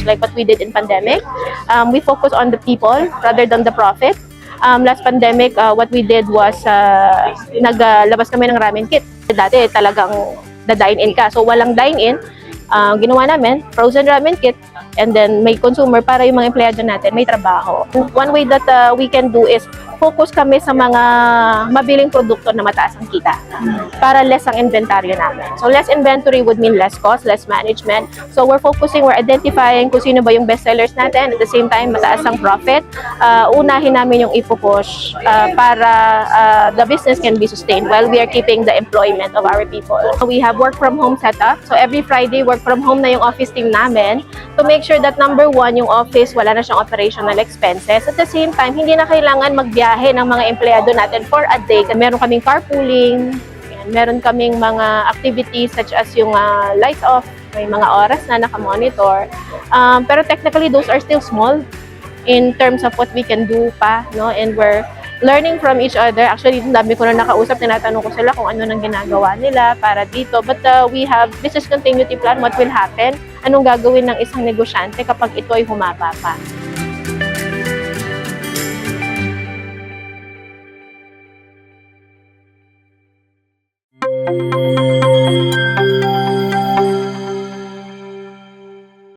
like what we did in pandemic. We focus on the people rather than the profit. Last pandemic, what we did was naglabas kami ng ramen kit. Dati talagang da-dine-in ka. So walang dine-in, ginawa namin, frozen ramen kit, and then may consumer para yung mga empleyado natin may trabaho. One way that we can do is focus kami sa mga mabiling produkto na mataas ang kita para less ang inventaryo namin. So less inventory would mean less cost, less management. So we're identifying kung sino ba yung best sellers natin, at the same time mataas ang profit. Unahin namin yung ipupush para the business can be sustained while we are keeping the employment of our people. We have work from home setup. So every Friday work from home na yung office team namin to make sure that number one, yung office wala na siyang operational expenses. At the same time, hindi na kailangan magbiyahe ng mga empleyado natin for a day. Meron kaming carpooling, meron kaming mga activities such as yung lights off, may mga oras na nakamonitor. Pero technically, those are still small in terms of what we can do pa, no? And we're learning from each other. Actually, dami ko na nakausap, tinatanong ko sila kung ano nang ginagawa nila para dito. But we have business continuity plan, what will happen, anong gagawin ng isang negosyante kapag ito ay humaba pa.